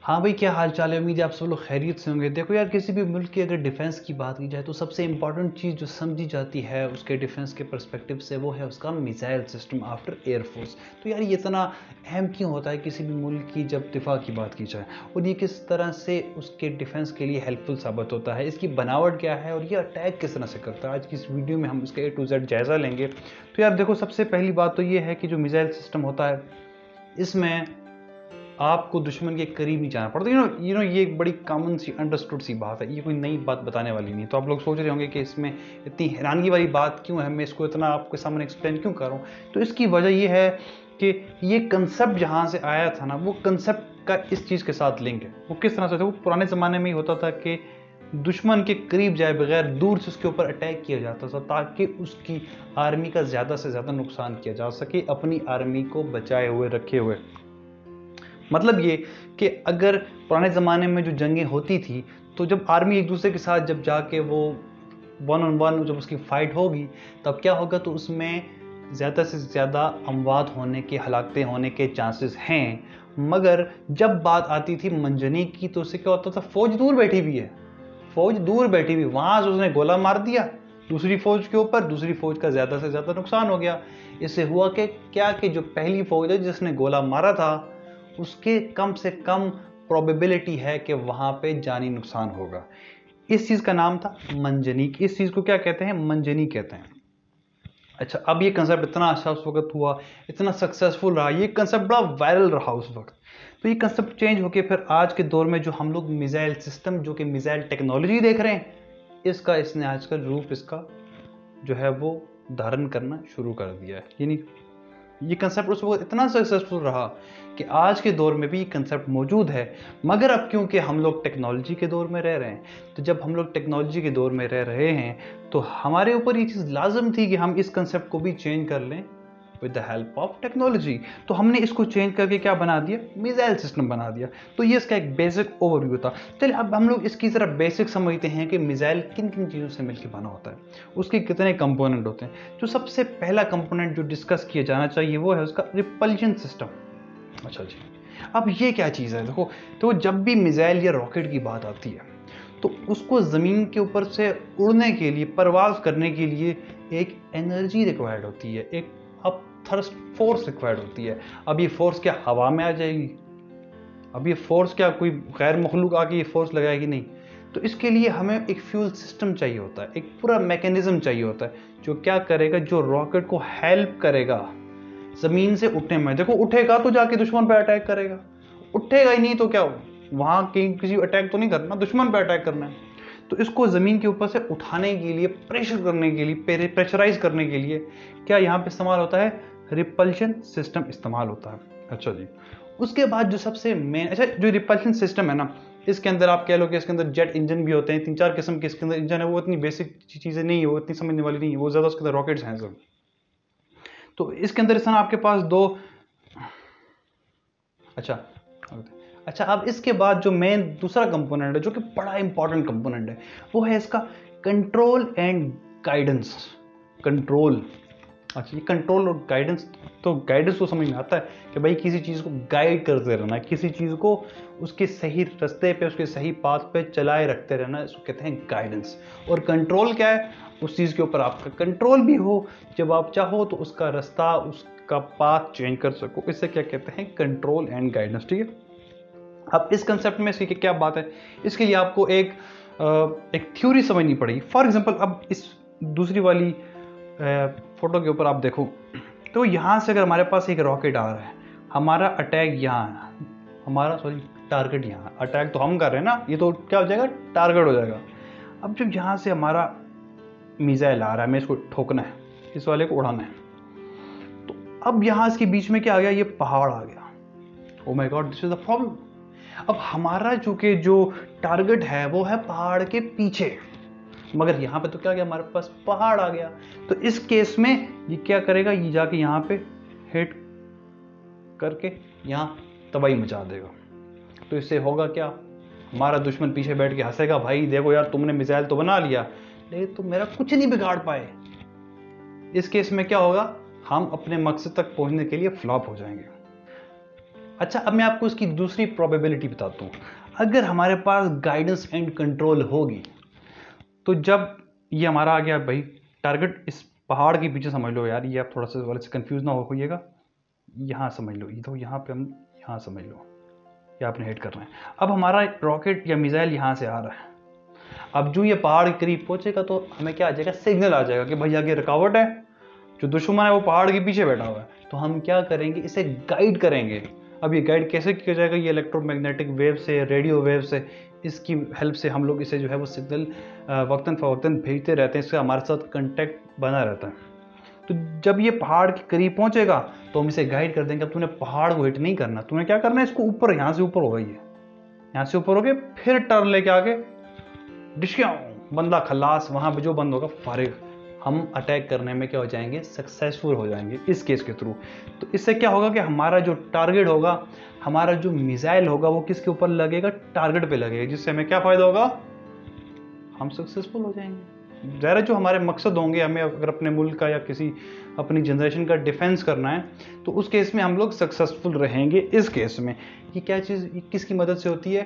हाँ भाई, क्या हाल चाल है? उम्मीद है आप सब लोग खैरियत से होंगे। देखो यार, किसी भी मुल्क की अगर डिफेंस की बात की जाए तो सबसे इंपॉर्टेंट चीज़ जो समझी जाती है उसके डिफेंस के पर्सपेक्टिव से वो है उसका मिसाइल सिस्टम आफ्टर एयरफोर्स। तो यार ये इतना अहम क्यों होता है किसी भी मुल्क की जब दिफा की बात की जाए, और ये किस तरह से उसके डिफेंस के लिए हेल्पफुल साबित होता है, इसकी बनावट क्या है और ये अटैक किस तरह से करता है। आज की इस वीडियो में हम इसका A to Z जायज़ा लेंगे। तो यार देखो, सबसे पहली बात तो ये है कि जो मिसाइल सिस्टम होता है इसमें आपको दुश्मन के करीब नहीं जाना पड़ता। ये एक बड़ी कॉमन सी अंडरस्टूड सी बात है, ये कोई नई बात बताने वाली नहीं। तो आप लोग सोच रहे होंगे कि इसमें इतनी हैरानगी वाली बात क्यों है, मैं इसको इतना आपके सामने एक्सप्लेन क्यों कर रहा हूँ। तो इसकी वजह ये है कि ये कंसेप्ट जहाँ से आया था ना, वो कंसेप्ट का इस चीज़ के साथ लिंक है। वो किस तरह से था? वो पुराने ज़माने में ही होता था कि दुश्मन के करीब जाए बगैर दूर से उसके ऊपर अटैक किया जाता था ताकि उसकी आर्मी का ज़्यादा से ज़्यादा नुकसान किया जा सके, अपनी आर्मी को बचाए हुए रखे हुए। मतलब ये कि अगर पुराने ज़माने में जो जंगें होती थी तो जब आर्मी एक दूसरे के साथ जब जाके वो वन ऑन वन जब उसकी फाइट होगी तब क्या होगा, तो उसमें ज़्यादा से ज़्यादा अमवात होने के, हलाकतें होने के चांसेस हैं। मगर जब बात आती थी मंजनी की तो उससे क्या होता था, फौज दूर बैठी हुई है, फौज दूर बैठी हुई, वहाँ से उसने गोला मार दिया दूसरी फौज के ऊपर, दूसरी फौज का ज़्यादा से ज़्यादा नुकसान हो गया। इससे हुआ कि क्या कि जो पहली फौज है जिसने गोला मारा था उसके कम से कम प्रोबेबिलिटी है कि वहाँ पे जानी नुकसान होगा। इस चीज़ का नाम था मंजनीक। इस चीज़ को क्या कहते हैं? मंजनी कहते हैं। अच्छा, अब ये कंसेप्ट इतना अच्छा उस वक्त हुआ, इतना सक्सेसफुल रहा, ये कंसेप्ट बड़ा वायरल रहा उस वक्त। तो ये कंसेप्ट चेंज होके फिर आज के दौर में जो हम लोग मिसाइल सिस्टम, जो कि मिसाइल टेक्नोलॉजी देख रहे हैं, इसने आजकल रूप इसका जो है वो धारण करना शुरू कर दिया है। यानी ये कंसेप्ट उस वक्त इतना सक्सेसफुल रहा कि आज के दौर में भी ये कंसेप्ट मौजूद है। मगर अब क्योंकि हम लोग टेक्नोलॉजी के दौर में रह रहे हैं, तो जब हम लोग टेक्नोलॉजी के दौर में रह रहे हैं तो हमारे ऊपर ये चीज़ लाजम थी कि हम इस कंसेप्ट को भी चेंज कर लें with the help of technology. तो हमने इसको चेंज करके क्या बना दिया? मिसाइल सिस्टम बना दिया। तो ये इसका एक बेसिक ओवरव्यू था। चलिए अब हम लोग इसकी ज़रा बेसिक समझते हैं कि मिसाइल किन किन चीज़ों से मिलकर बना होता है, उसके कितने कंपोनेंट होते हैं। जो सबसे पहला कंपोनेंट जो डिस्कस किया जाना चाहिए वो है उसका रिपल्शन सिस्टम। अच्छा जी, अब ये क्या चीज़ है? देखो, तो जब भी मिसाइल या रॉकेट की बात आती है तो उसको ज़मीन के ऊपर से उड़ने के लिए, परवाज करने के लिए एक एनर्जी रिक्वायर्ड होती है, एक अब थर्स्ट फोर्स रिक्वायर्ड होती है। अब ये फोर्स क्या हवा में आ जाएगी? अब ये फोर्स क्या कोई गैर मखलूक आके ये फोर्स लगाएगी? नहीं। तो इसके लिए हमें एक फ्यूल सिस्टम चाहिए होता है, एक पूरा मैकेनिज्म चाहिए होता है जो क्या करेगा, जो रॉकेट को हेल्प करेगा ज़मीन से उठने में। देखो, उठेगा तो जाके दुश्मन पे अटैक करेगा, उठेगा ही नहीं तो क्या हो, वहाँ कहीं किसी अटैक तो नहीं करना, दुश्मन पे अटैक करना है। तो इसको ज़मीन के ऊपर से उठाने के लिए, प्रेशर करने के लिए, प्रेशराइज करने के लिए क्या यहाँ पे इस्तेमाल होता है? रिपल्शन सिस्टम इस्तेमाल होता है। अच्छा जी, उसके बाद जो सबसे मेन, अच्छा जो रिपल्शन सिस्टम है ना, इसके अंदर आप कह लो कि इसके अंदर जेट इंजन भी होते हैं, 3-4 किस्म के इसके अंदर इंजन है। वो इतनी बेसिक चीज़ें नहीं है, वो इतनी समझने वाली नहीं है, वो ज़्यादा उसके अंदर रॉकेट्स हैं सब। तो इसके अंदर इस आपके पास दो, अच्छा अच्छा, अब इसके बाद जो मेन दूसरा कंपोनेंट है जो कि बड़ा इंपॉर्टेंट कंपोनेंट है वो है इसका कंट्रोल एंड गाइडेंस। कंट्रोल, अच्छा ये कंट्रोल और गाइडेंस, तो गाइडेंस तो समझ में आता है कि भाई किसी चीज़ को गाइड करते रहना, किसी चीज़ को उसके सही रास्ते पे, उसके सही पाथ पे चलाए रखते रहना, इसको कहते हैं गाइडेंस। और कंट्रोल क्या है? उस चीज़ के ऊपर आपका कंट्रोल भी हो, जब आप चाहो तो उसका रास्ता, उसका पाथ चेंज कर सको, इससे क्या कहते हैं? Control and guidance. ठीक है, अब इस कंसेप्ट में इसकी क्या बात है, इसके लिए आपको एक थ्योरी समझनी पड़ेगी। फॉर एग्जांपल, अब इस दूसरी वाली फोटो के ऊपर आप देखो तो यहाँ से अगर हमारे पास एक रॉकेट आ रहा है, हमारा अटैक यहाँ है, हमारा सॉरी टारगेट यहाँ, अटैक तो हम कर रहे हैं ना, ये तो क्या हो जाएगा? टारगेट हो जाएगा। अब जब यहाँ से हमारा मिसाइल आ रहा है, हमें इसको ठोकना है, इस वाले को उड़ाना है, तो अब यहाँ इसके बीच में क्या आ गया? ये पहाड़ आ गया। Oh my God, this is the problem. अब हमारा चूंकि जो टारगेट है वो है पहाड़ के पीछे, मगर यहाँ पे तो क्या गया? हमारे पास पहाड़ आ गया। तो इस केस में ये क्या करेगा? ये जाके यहाँ पे हिट करके यहाँ तबाही मचा देगा। तो इससे होगा क्या? हमारा दुश्मन पीछे बैठ के हंसेगा, भाई देखो यार तुमने मिसाइल तो बना लिया लेकिन तुम मेरा कुछ नहीं बिगाड़ पाए। इस केस में क्या होगा? हम अपने मकसद तक पहुंचने के लिए फ्लॉप हो जाएंगे। अच्छा, अब मैं आपको इसकी दूसरी प्रोबेबिलिटी बताता हूँ। अगर हमारे पास गाइडेंस एंड कंट्रोल होगी तो जब ये हमारा आ गया भाई टारगेट इस पहाड़ के पीछे, समझ लो यार, ये आप थोड़ा सा वाले से कंफ्यूज ना हो होइएगा, यहाँ समझ लो, ये तो यहाँ पे हम यहाँ समझ लो, ये आपने हिट करना है। अब हमारा रॉकेट या मिसाइल यहाँ से आ रहा है, अब जो ये पहाड़ के करीब पहुंचेगा तो हमें क्या आ जाएगा, सिग्नल आ जाएगा कि भाई आगे रुकावट है, जो दुश्मन है वो पहाड़ के पीछे बैठा हुआ है। तो हम क्या करेंगे, इसे गाइड करेंगे। अब ये गाइड कैसे किया जाएगा, ये इलेक्ट्रोमैग्नेटिक वेव से, रेडियो वेव से, इसकी हेल्प से हम लोग इसे जो है वो सिग्नल वक्तन फ़वक्तन भेजते रहते हैं, इसका हमारे साथ कांटेक्ट बना रहता है। तो जब ये पहाड़ के करीब पहुंचेगा तो हम इसे गाइड कर देंगे, अब तूने पहाड़ को हिट नहीं करना, तूने क्या करना है, इसको ऊपर, यहाँ से ऊपर होगा, ये यहाँ से ऊपर हो गए, फिर टर्न लेके आगे डिशक्या बंदा खलास, वहां पे जो बंद होगा फारिग, हम अटैक करने में क्या हो जाएंगे, सक्सेसफुल हो जाएंगे इस केस के थ्रू। तो इससे क्या होगा कि हमारा जो टारगेट होगा, हमारा जो मिसाइल होगा वो किसके ऊपर लगेगा, टारगेट पे लगेगा, जिससे हमें क्या फायदा होगा, हम सक्सेसफुल हो जाएंगे। ज़ाहिर है जो हमारे मकसद होंगे, हमें अगर अपने मुल्क का या किसी अपनी जनरेशन का डिफेंस करना है तो उस केस में हम लोग सक्सेसफुल रहेंगे। इस केस में ये क्या चीज़ किसकी मदद से होती है,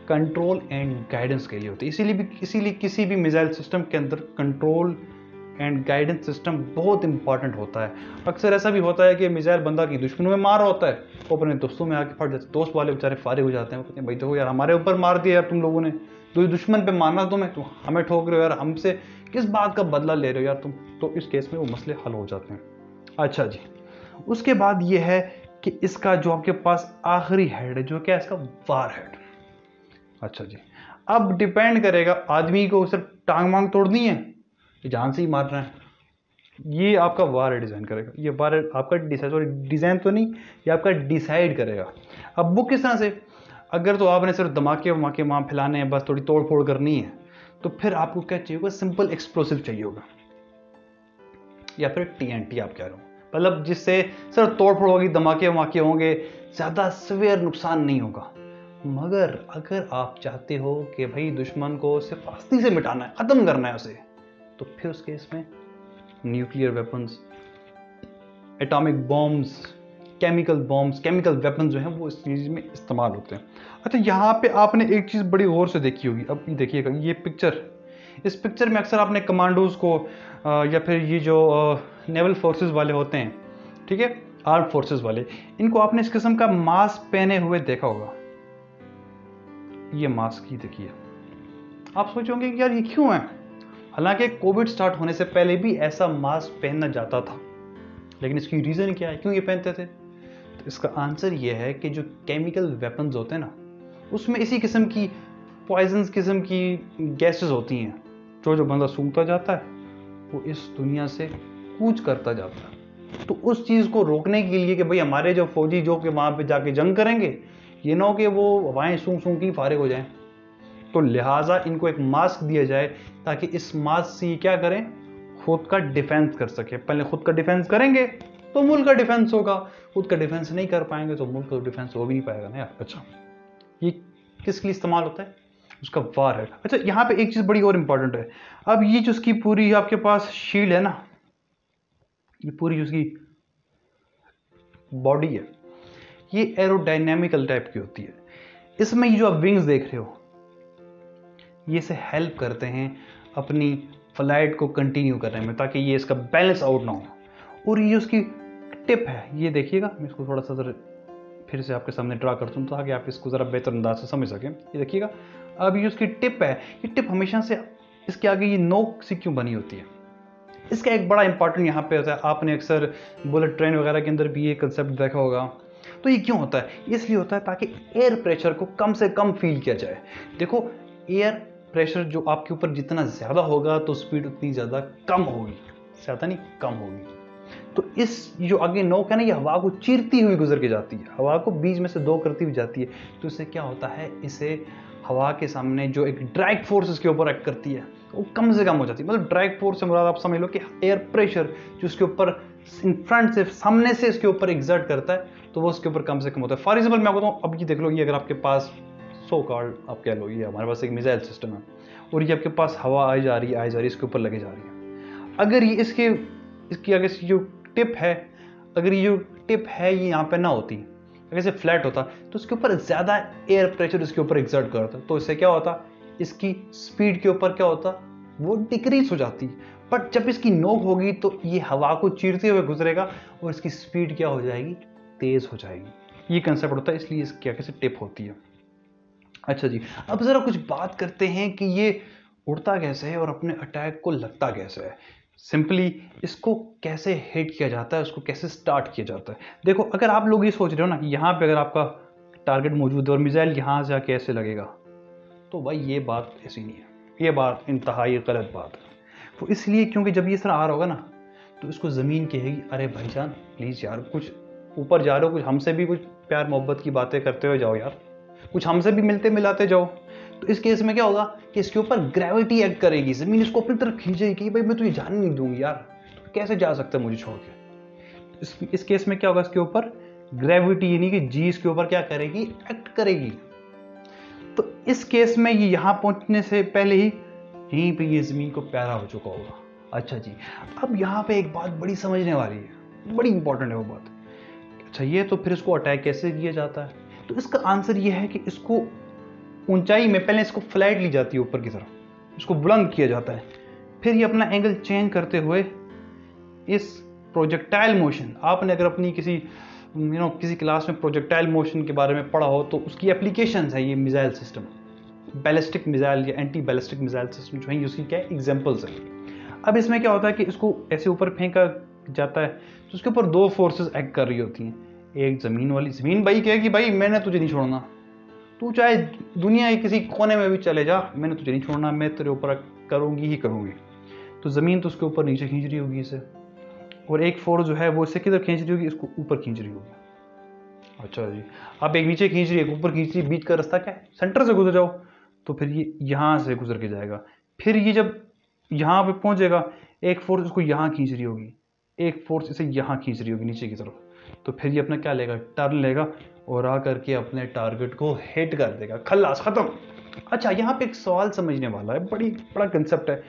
कंट्रोल एंड गाइडेंस के लिए होती है। इसीलिए किसी भी मिसाइल सिस्टम के अंदर कंट्रोल एंड गाइडेंस सिस्टम बहुत इंपॉर्टेंट होता है। अक्सर ऐसा भी होता है कि मिसाइल बंदा की दुश्मनों में मार होता है, वो अपने दोस्तों में आके फट जाते, दोस्त वाले बेचारे फारिग हो जाते हैं, वो कहते हैं भाई देखो यार हमारे ऊपर मार दिया यार तुम लोगों ने, तो दुश्मन पे मारना तुम्हें, तो हमें ठोक रहे हो यार, हमसे किस बात का बदला ले रहे हो यार तुम। तो इस केस में वो मसले हल हो जाते हैं। अच्छा जी, उसके बाद ये है कि इसका जो आपके पास आखिरी हेड है, जो क्या है इसका वार हेड। अच्छा जी, अब डिपेंड करेगा आदमी को सिर्फ टांग मांग तोड़नी है, जान से ही मारना है, ये आपका वार हेड डिजाइन करेगा। ये वार हेड आपका डिजाइन तो नहीं, ये आपका डिसाइड करेगा। अब वो किस तरह से, अगर तो आपने सिर्फ धमाके वमाके वहाँ फैलाने हैं, बस थोड़ी तोड़ फोड़ करनी है, तो फिर आपको क्या चाहिए होगा, सिंपल एक्सप्लोसिव चाहिए होगा, या फिर टीएनटी आप कह रहे हो, मतलब जिससे सिर्फ तोड़ फोड़ होगी, धमाके वमाके होंगे, ज़्यादा सवेयर नुकसान नहीं होगा। मगर अगर आप चाहते हो कि भाई दुश्मन को सिर्फ आस्ती से मिटाना है, ख़त्म करना है उसे, तो फिर उस केस में nuclear weapons, atomic bombs, chemical weapon जो हैं वो इस चीज़ में इस्तेमाल होते हैं। अच्छा, यहाँ पे आपने एक चीज़ बड़ी गौर से देखी होगी, अब ये देखिएगा, ये पिक्चर, इस पिक्चर में अक्सर आपने कमांडोज को या फिर ये जो नेवल फोर्सेस वाले होते हैं, ठीक है, आर्म फोर्सेस वाले, इनको आपने इस किस्म का मास्क पहने हुए देखा होगा। ये मास्क ही देखिए, आप सोचोगे कि यार ये क्यों है, हालांकि कोविड स्टार्ट होने से पहले भी ऐसा मास्क पहनना जाता था, लेकिन इसकी रीज़न क्या है, क्यों ये पहनते थे। तो इसका आंसर ये है कि जो केमिकल वेपन्स होते हैं ना, उसमें इसी किस्म की पॉइजन्स किस्म की गैसेस होती हैं, जो बंदा सूंघता जाता है वो इस दुनिया से कूच करता जाता है। तो उस चीज़ को रोकने के लिए कि भाई हमारे जो फौजी जो कि वहाँ पे जाके जंग करेंगे, ये ना हो कि वो हवाएं सूंघ सूंघ की फारिग हो जाएं, तो लिहाजा इनको एक मास्क दिया जाए ताकि इस मास्क से क्या करें, खुद का डिफेंस कर सके। पहले खुद का डिफेंस करेंगे तो मुल्क का डिफेंस होगा, खुद का डिफेंस नहीं कर पाएंगे तो मुल्क का डिफेंस हो भी नहीं पाएगा ना यार। अच्छा, ये किसके लिए इस्तेमाल होता है, उसका वार है। अच्छा, यहाँ पे एक चीज़ बड़ी और इंपॉर्टेंट है, अब ये जो उसकी पूरी आपके पास शील्ड है ना, ये पूरी उसकी बॉडी है, ये एरोडायनेमिकल टाइप की होती है। इसमें ये जो आप विंग्स देख रहे हो, ये से हेल्प करते हैं अपनी फ्लाइट को कंटिन्यू करने में, ताकि ये इसका बैलेंस आउट ना हो। और ये उसकी टिप है, ये देखिएगा, मैं इसको थोड़ा सा फिर से आपके सामने ड्रा करता हूँ ताकि आप इसको ज़रा बेहतर अंदाज से समझ सकें। ये देखिएगा, अब ये उसकी टिप है, ये टिप हमेशा से इसके आगे ये नोक से क्यों बनी होती है, इसका एक बड़ा इंपॉर्टेंट यहाँ पे होता है। आपने अक्सर बुलेट ट्रेन वगैरह के अंदर भी ये कंसेप्ट देखा होगा। तो ये क्यों होता है, इसलिए होता है ताकि एयर प्रेशर को कम से कम फील किया जाए। देखो, एयर प्रेशर जो आपके ऊपर जितना ज़्यादा होगा तो स्पीड उतनी ज़्यादा कम होगी, ज़्यादा नहीं कम होगी। तो इस जो आगे नोक है ना, ये हवा को चीरती हुई गुजर के जाती है, हवा को बीच में से दो करती हुई जाती है। तो इससे क्या होता है, इसे हवा के सामने जो एक ड्रैग फोर्स इसके ऊपर एक्ट करती है वो कम से कम हो जाती है। मतलब ड्रैग फोर्स से मुराद आप समझ लो कि एयर प्रेशर जो इसके ऊपर इन फ्रंट से, सामने से इसके ऊपर एग्जर्ट करता है, तो वो उसके ऊपर कम से कम होता है। फॉर एग्जाम्पल मैं बताऊँ, अब ये देख लो, ये अगर आपके पास सो कॉल्ड आप कह लो, ये हमारे पास एक मिसाइल सिस्टम है और ये आपके पास हवा आई जा रही है, इसके ऊपर लगे जा रही है। अगर ये इसकी अगर जो टिप है, अगर ये जो टिप है ये यहाँ पे ना होती, अगर इसे फ्लैट होता तो इसके ऊपर ज़्यादा एयर प्रेशर इसके ऊपर एग्जर्ट करता, तो इससे क्या होता, इसकी स्पीड के ऊपर क्या होता, वो डिक्रीज हो जाती। बट जब इसकी नोक होगी तो ये हवा को चीरते हुए गुजरेगा और इसकी स्पीड क्या हो जाएगी, तेज हो जाएगी। ये कंसेप्ट होता है, इसलिए क्या कैसे टिप होती है। अच्छा जी, अब जरा कुछ बात करते हैं कि ये उड़ता कैसे है और अपने अटैक को लगता कैसे है। सिंपली इसको कैसे हिट किया जाता है, उसको कैसे स्टार्ट किया जाता है। देखो, अगर आप लोग ये सोच रहे हो ना कि यहाँ पे अगर आपका टारगेट मौजूद है और मिसाइल यहाँ से आके ऐसे लगेगा, तो भाई ये बात ऐसी नहीं है, ये बात इंतहाई गलत बात है। वो इसलिए क्योंकि जब ये सर आ रहा होगा ना, तो इसको ज़मीन कहेगी अरे भाईजान प्लीज़ यार, कुछ ऊपर जा रहे हो, कुछ हमसे भी कुछ प्यार मोहब्बत की बातें करते हुए जाओ यार, कुछ हमसे भी मिलते मिलाते जाओ। तो इस केस में क्या होगा कि इसके ऊपर ग्रेविटी एक्ट करेगी, ज़मीन इसको अपनी तरफ खींचेगी कि भाई मैं तुझे जाने नहीं दूंगी यार, तो कैसे जा सकता है मुझे छोड़ के। इस केस में क्या होगा, इसके ऊपर ग्रेविटी यानी कि जी इसके ऊपर क्या करेगी, एक्ट करेगी। तो इस केस में ये यहाँ पहुंचने से पहले ही यहीं पे ये ज़मीन को प्यारा हो चुका होगा। अच्छा जी, अब यहाँ पे एक बात बड़ी समझने वाली है, बड़ी इंपॉर्टेंट है वो बात। अच्छा, ये तो फिर इसको अटैक कैसे किया जाता है, तो इसका आंसर ये है कि इसको ऊंचाई में पहले इसको फ्लैट ली जाती है ऊपर की तरफ, इसको बुलंद किया जाता है, फिर ये अपना एंगल चेंज करते हुए इस प्रोजेक्टाइल मोशन, आपने अगर अपनी किसी किसी क्लास में प्रोजेक्टाइल मोशन के बारे में पढ़ा हो तो उसकी एप्लीकेशंस है ये मिसाइल सिस्टम, बैलिस्टिक मिसाइल या एंटी बैलिस्टिक मिसाइल सिस्टम जो है, उसकी क्या एग्जांपल्स है। अब इसमें क्या होता है कि इसको ऐसे ऊपर फेंका जाता है, तो उसके ऊपर दो फोर्सेस एक्ट कर रही होती हैं। एक ज़मीन वाली, ज़मीन भाई कहेगी भाई मैंने तुझे नहीं छोड़ना, तू चाहे दुनिया के किसी कोने में भी चले जा, मैंने तुझे नहीं छोड़ना, मैं तेरे ऊपर करूँगी ही करूँगी। तो ज़मीन तो उसके ऊपर नीचे खींच रही होगी इसे, और एक फोर्स जो है वो इससे किधर खींच रही होगी, इसको ऊपर खींच रही होगी। अच्छा जी, अब एक नीचे खींच रही है, ऊपर खींच रही है, बीच का रास्ता क्या है, सेंटर से गुजर जाओ, तो फिर ये यहाँ से गुजर के जाएगा। फिर ये जब यहाँ पे पहुँचेगा, एक फोर्स इसको यहाँ खींच रही होगी, एक फोर्स इसे यहाँ खींच रही होगी नीचे की तरफ, तो फिर ये अपना क्या लेगा, टर्न लेगा और आ करके अपने टारगेट को हिट कर देगा, खल्लास खत्म। अच्छा, यहाँ पे एक सवाल समझने वाला है, बड़ा कंसेप्ट है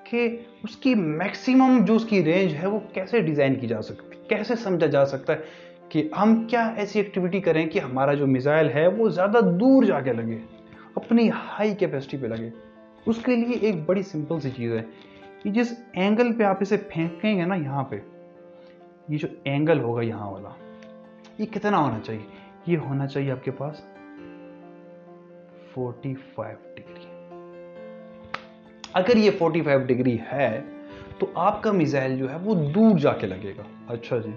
कि उसकी मैक्सिमम जो उसकी रेंज है वो कैसे डिज़ाइन की जा सकती है, कैसे समझा जा सकता है कि हम क्या ऐसी एक्टिविटी करें कि हमारा जो मिसाइल है वो ज़्यादा दूर जाके लगे, अपनी हाई कैपेसिटी पे लगे। उसके लिए एक बड़ी सिंपल सी चीज़ है कि जिस एंगल पे आप इसे फेंकेंगे ना, यहाँ पे ये जो एंगल होगा यहाँ वाला, ये कितना होना चाहिए, ये होना चाहिए आपके पास 45 डिग्री। अगर ये 45 डिग्री है तो आपका मिसाइल जो है वो दूर जाके लगेगा। अच्छा जी,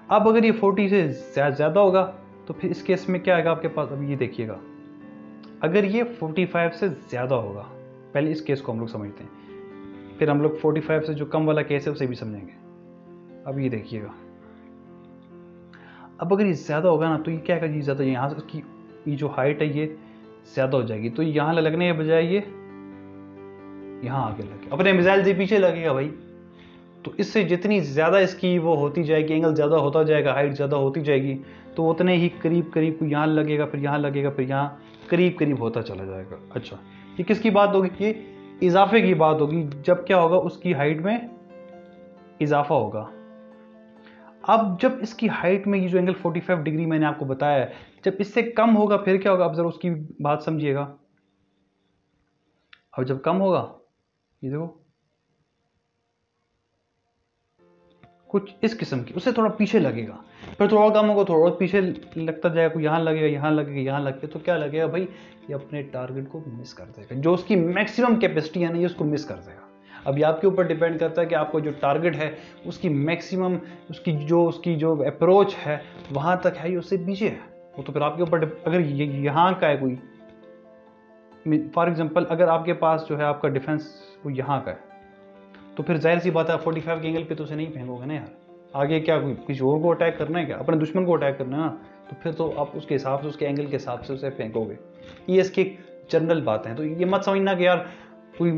अब अगर ये 40 से ज़्यादा होगा तो फिर इस केस में क्या आएगा आपके पास, अब ये देखिएगा, अगर ये 45 से ज़्यादा होगा, पहले इस केस को हम लोग समझते हैं, फिर हम लोग 45 से जो कम वाला केस है उसे भी समझेंगे। अब ये देखिएगा, अब अगर ये ज़्यादा होगा ना तो ये क्या आएगा, ये ज़्यादा, यहाँ से उसकी ये जो हाइट है ये ज़्यादा हो जाएगी, तो यहाँ लगने के बजाय ये यहाँ आगे लगे, अपने मिसाइल से पीछे लगेगा भाई। तो इससे जितनी ज़्यादा इसकी वो होती जाएगी, एंगल ज़्यादा होता जाएगा, हाइट ज़्यादा होती जाएगी, तो उतने ही करीब करीब यहाँ लगेगा, फिर यहाँ लगेगा, फिर यहाँ करीब करीब होता चला जाएगा। अच्छा, ये किसकी बात होगी, ये इजाफे की बात होगी, जब क्या होगा उसकी हाइट में इजाफा होगा। अब जब इसकी हाइट में ये जो एंगल 45 डिग्री मैंने आपको बताया है, जब इससे कम होगा फिर क्या होगा, अब जरा उसकी बात समझिएगा। अब जब कम होगा, ये देखो कुछ इस किस्म की, उससे थोड़ा पीछे लगेगा, फिर थोड़ा कम होगा, थोड़ा और पीछे लगता जाएगा, कोई यहाँ लगेगा, यहाँ लगेगा, यहाँ लगेगा, तो क्या लगेगा भाई, ये अपने टारगेट को मिस कर देगा, जो उसकी मैक्सिमम कैपेसिटी है ना, ये उसको मिस कर देगा। अब ये आपके ऊपर डिपेंड करता है कि आपको जो टारगेट है उसकी मैक्सिमम, उसकी जो अप्रोच है वहाँ तक है या उससे पीछे है, वो तो फिर आपके ऊपर। अगर यहाँ का है कोई, फॉर एग्जांपल अगर आपके पास जो है आपका डिफेंस वो यहाँ का है, तो फिर जाहिर सी बात है 45 के एंगल पे तो उसे नहीं फेंकोगे ना यार, आगे क्या कोई किसी और को अटैक करना है क्या, अपने दुश्मन को अटैक करना है ना, तो फिर तो आप उसके हिसाब से, उसके एंगल के हिसाब से उसे फेंकोगे। ये इसकी जनरल बात है, तो ये मत समझना कि यार कोई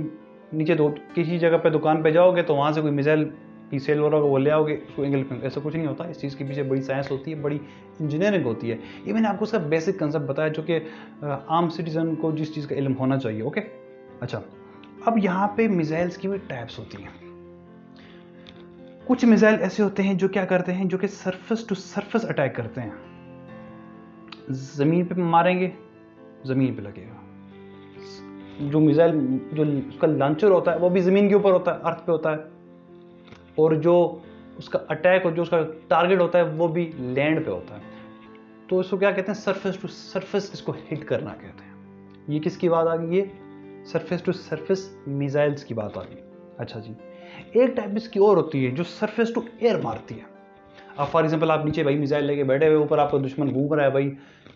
नीचे किसी जगह पे दुकान पे जाओगे तो वहाँ से कोई मिसाइल की सेल वाला को वो ले आओगे, उसको एंगल फेंक, ऐसा कुछ नहीं होता। इस चीज़ के पीछे बड़ी साइंस होती है, बड़ी इंजीनियरिंग होती है। ये मैंने आपको उसका बेसिक कंसेप्ट बताया जो कि आम सिटीजन को जिस चीज़ का इल्म होना चाहिए। ओके, अच्छा, अब यहाँ पे मिसाइल्स की भी टाइप्स होती हैं। कुछ मिसाइल ऐसे होते हैं जो क्या करते हैं, जो कि सरफेस टू सरफेस अटैक करते हैं, ज़मीन पे मारेंगे, ज़मीन पे लगेगा। जो मिसाइल, जो उसका लॉन्चर होता है वो भी ज़मीन के ऊपर होता है, अर्थ पे होता है, और जो उसका अटैक और जो उसका टारगेट होता है वो भी लैंड पे होता है। तो इसको क्या कहते हैं, सरफेस टू सरफेस इसको हिट करना कहते हैं। ये किसकी बात आ गई, ये सरफेस टू सरफेस मिसाइल्स की बात आ गई। अच्छा जी, एक टाइप इसकी और होती है जो सरफेस टू एयर मारती है। अब फॉर एग्जाम्पल आप नीचे भाई मिसाइल लेके बैठे हुए, ऊपर आपका दुश्मन घूम रहा है, भाई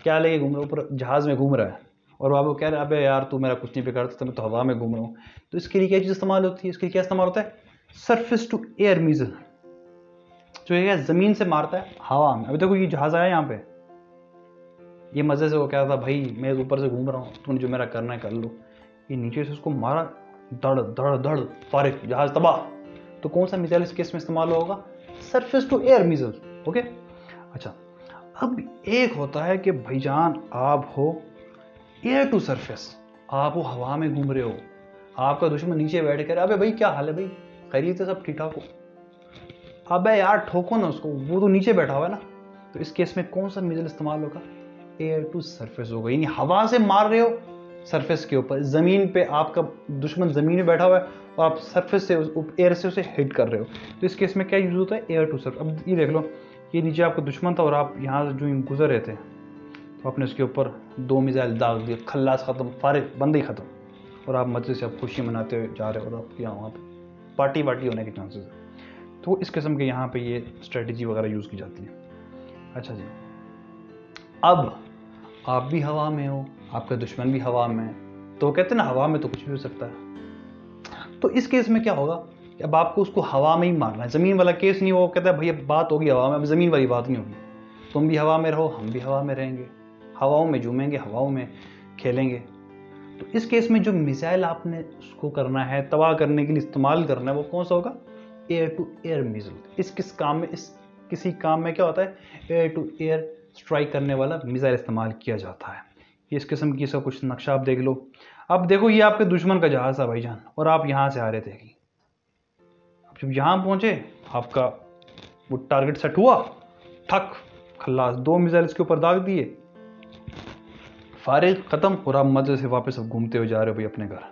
क्या लेके घूम रहा है, ऊपर जहाज में घूम रहा है, और आपको कह रहा है अबे यार तू मेरा कुछ नहीं बिगाड़ता, मैं तो हवा में घूम रहा हूँ। तो इसके लिए क्या चीज़ इस्तेमाल होती है, इसके लिए क्या इस्तेमाल होता है, सरफेस टू एयर मिसाइल, जो है ज़मीन से मारता है हवा में। अभी देखो ये जहाज आया यहाँ पे, ये मज़े से वो कह रहा था भाई मैं ऊपर से घूम रहा हूँ, तूने जो मेरा करना है कर लो। ये नीचे से उसको मारा, धड़ धड़ धड़, फारिग, जहाज तबाह। तो कौन सा मिसाइल इस केस में इस्तेमाल होगा, surface to air missile. Okay, अच्छा अब एक होता है कि भाईजान आप हो एयर टू सरफेस, आप वो हवा में घूम रहे हो, आपका दुश्मन नीचे बैठ कर, अबे भाई क्या हाल है भाई, खैरियत है, सब ठीक ठाक हो, अबे यार ठोको ना उसको, वो तो नीचे बैठा हुआ है ना। तो इस केस में कौन सा मिसाइल इस्तेमाल होगा, एयर टू सरफेस होगा, यानी हवा से मार रहे हो सरफेस के ऊपर, जमीन पे आपका दुश्मन जमीन में बैठा हुआ है और आप सरफेस से एयर से उसे हिट कर रहे हो। तो इस केस में क्या यूज होता है, एयर टू सरफेस। अब ये देख लो, ये नीचे आपका दुश्मन था और आप यहाँ जो गुजर रहे थे, तो आपने उसके ऊपर 2 मिसाइल दाग दिए, खल्लास खत्म, फारिग, बंदे ही खत्म, और आप मजे से आप खुशी मनाते हुए जा रहे हो, और आप यहाँ वहाँ पे पार्टी वार्टी होने के चांसेस है। तो इस किस्म के यहाँ पे ये स्ट्रेटजी वगैरह यूज़ की जाती है। अच्छा जी, अब आप भी हवा में हो, आपका दुश्मन भी हवा में है, तो कहते हैं ना हवा में तो कुछ भी हो सकता है। तो इस केस में क्या होगा, अब आपको उसको हवा में ही मारना है, ज़मीन वाला केस नहीं, वो कहता है भैया बात होगी हवा में, अब ज़मीन वाली बात नहीं होगी, तुम भी हवा में रहो, हम भी हवा में रहेंगे, हवाओं में झूमेंगे, हवाओं में खेलेंगे। तो इस केस में जो मिसाइल आपने उसको करना है, तबाह करने के लिए इस्तेमाल करना है, वो कौन सा होगा, एयर टू एयर मिसाइल। इस किस काम में, इस किसी काम में क्या होता है, एयर टू एयर स्ट्राइक करने वाला मिसाइल इस्तेमाल किया जाता है। इस किस्म की इसका कुछ नक्शा आप देख लो। अब देखो ये आपके दुश्मन का जहाज था भाईजान, और आप यहाँ से आ रहे थे। अब जब यहाँ पहुंचे, आपका वो टारगेट सेट हुआ, ठक खल्लास, 2 मिसाइल इसके ऊपर दाग दिए, फारिग खत्म, और आप मजे से वापस घूमते हुए जा रहे हो भाई अपने घर।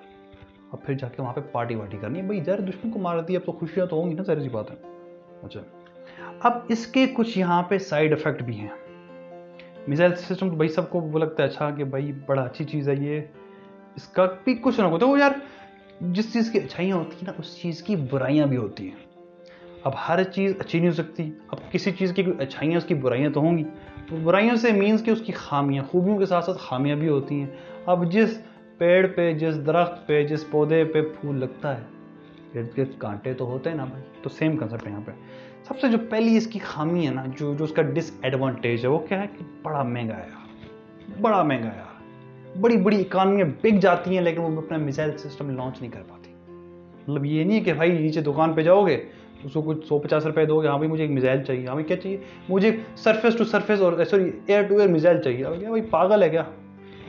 अब फिर जाके वहाँ पे पार्टी वार्टी करनी है भाई, जरा दुश्मन को मार दी, अब तो खुशियाँ तो होंगी ना, सारी सी बात है। अच्छा, अब इसके कुछ यहाँ पे साइड इफेक्ट भी हैं। मिसाइल सिस्टम तो भाई सबको वो लगता है अच्छा कि भाई बड़ा अच्छी चीज़ है ये, इसका भी कुछ ना होता है। वो यार जिस चीज़ की अच्छाइयाँ होती है ना, उस चीज़ की बुराइयाँ भी होती हैं। अब हर चीज़ अच्छी नहीं हो सकती, अब किसी चीज़ की कोई अच्छाइयाँ, उसकी बुराइयाँ तो होंगी। तो बुराइयों से मीन्स कि उसकी खामियाँ, खूबियों के साथ साथ खामियाँ भी होती हैं। अब जिस पेड़ पे, जिस दरख्त पे, जिस पौधे पे फूल लगता है, इर्द गिर्द कांटे तो होते हैं ना भाई। तो सेम कंसेप्ट है यहाँ पे। सबसे जो पहली इसकी खामी है ना, जो उसका डिसएडवांटेज है, वो क्या है कि बड़ा महंगा है यार, बड़ा महंगा है यार। बड़ी बड़ी इकानमियाँ बिक जाती हैं, लेकिन वो अपना मिसाइल सिस्टम लॉन्च नहीं कर पाती। मतलब ये नहीं है कि भाई नीचे दुकान पे जाओगे, उसको कुछ 150 रुपये दोगे, हाँ भाई मुझे एक मिसाइल चाहिए, हाँ भाई क्या चाहिए, मुझे सरफेस टू सरफेस और sorry air to air missile चाहिए। अब क्या भाई पागल है क्या।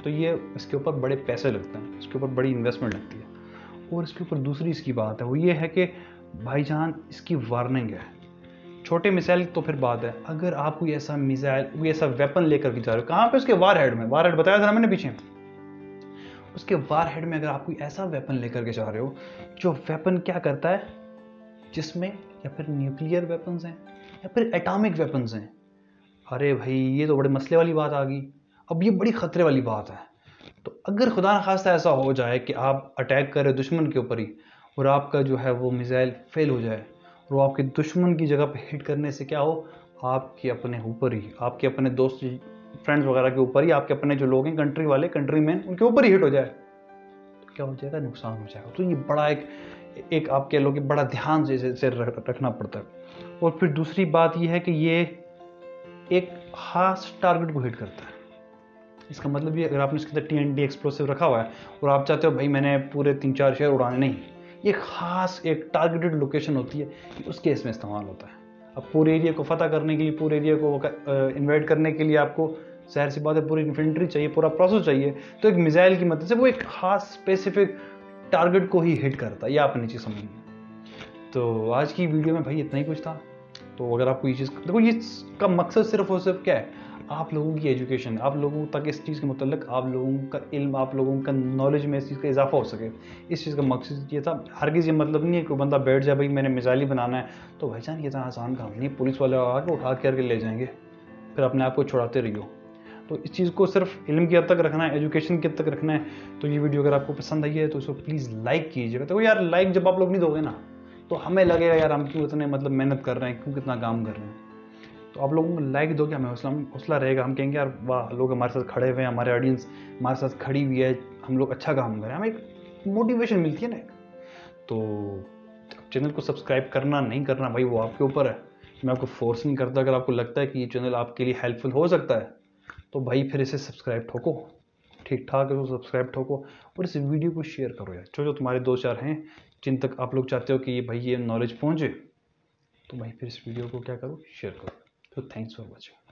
तो ये इसके ऊपर बड़े पैसे लगते हैं, इसके ऊपर बड़ी इन्वेस्टमेंट लगती है। और इसके ऊपर दूसरी इसकी बात है, वो ये है कि भाईजान इसकी वार्निंग है। छोटे मिसाइल तो फिर बात है, अगर आप कोई ऐसा मिसाइल, कोई ऐसा वेपन लेकर के जा रहे हो, कहाँ पे, उसके वार हेड में, वार हेड बताया था मैंने पीछे, उसके वार हेड में अगर आप कोई ऐसा वेपन लेकर के जा रहे हो, जो वेपन क्या करता है, जिसमें या फिर न्यूक्लियर वेपन्स हैं या फिर एटॉमिक वेपन्स हैं, अरे भाई ये तो बड़े मसले वाली बात आ गई। अब ये बड़ी खतरे वाली बात है। तो अगर खुदा न खास्ता ऐसा हो जाए कि आप अटैक कर रहे हो दुश्मन के ऊपर ही, और आपका जो है वो मिसाइल फेल हो जाए, और वो आपके दुश्मन की जगह पे हिट करने से क्या हो, आपके अपने ऊपर ही, आपके अपने दोस्त फ्रेंड्स वगैरह के ऊपर ही, आपके अपने जो लोग हैं कंट्री वाले, कंट्री मैन, उनके ऊपर ही हिट हो जाए, तो क्या हो जाएगा, नुकसान हो जाएगा। तो ये बड़ा एक आप कह लो कि बड़ा ध्यान से रखना पड़ता है। और फिर दूसरी बात ये है कि ये एक खास टारगेट को हिट करता है। इसका मतलब ये, अगर आपने इसके अंदर TNT एक्सप्लोसिव रखा हुआ है और आप चाहते हो भाई मैंने पूरे 3-4 शहर उड़ाने, नहीं, ये खास एक टारगेटेड लोकेशन होती है, उसके इसमें इस्तेमाल होता है। अब पूरे एरिया को फतह करने के लिए, पूरे एरिया को इन्वाइट करने के लिए आपको, जाहिर सी बात है, पूरी इन्फेंट्री चाहिए, पूरा प्रोसेस चाहिए। तो एक मिसाइल की मदद से वो एक खास स्पेसिफिक टारगेट को ही हिट करता है, ये आपने चीज़ समझनी है। तो आज की वीडियो में भाई इतना ही कुछ था। तो अगर आपको ये चीज़, देखो ये इसका मकसद सिर्फ और सिर्फ क्या है, आप लोगों की एजुकेशन, आप लोगों तक इस चीज़ के मतलब आप लोगों का इल्म, आप लोगों का नॉलेज में इस चीज़ का इजाफा हो सके। इस चीज़ का मकसद ये था। हर किसी मतलब नहीं है कि बंदा बैठ जाए भाई मैंने मिसाइल ही बनाना है, तो भाईजान ये इतना आसान काम नहीं, पुलिस वाले आके उठा करके ले जाएंगे, फिर अपने आप को छुड़ाते रहियो। तो इस चीज़ को सिर्फ इल्म की हद तक रखना है, एजुकेशन की हद तक रखना है। तो ये वीडियो अगर आपको पसंद आई है तो इसको प्लीज़ लाइक कीजिएगा। तो यार लाइक जब आप लोग नहीं दोगे ना तो हमें लगेगा यार हम क्यों इतने मतलब मेहनत कर रहे हैं, क्यों कितना काम कर रहे हैं। तो आप लोगों को लाइक दोगे हमें हौसला रहेगा, हम कहेंगे यार वाह लोग हमारे साथ खड़े हुए हैं, हमारे ऑडियंस हमारे साथ खड़ी हुई है, हम लोग अच्छा काम कर रहे हैं, हमें एक मोटिवेशन मिलती है ना। तो चैनल को सब्सक्राइब करना नहीं करना भाई वो आपके ऊपर है, मैं आपको फोर्स नहीं करता। अगर आपको लगता है कि ये चैनल आपके लिए हेल्पफुल हो सकता है तो भाई फिर इसे सब्सक्राइब ठोको, ठीक ठाक है तो सब्सक्राइब ठोको, और इस वीडियो को शेयर करो यार, जो तुम्हारे दो चार हैं जिन तक आप लोग चाहते हो कि ये भाई ये नॉलेज पहुंचे, तो भाई फिर इस वीडियो को क्या करो, शेयर करो। तो थैंक्स फॉर वॉचिंग।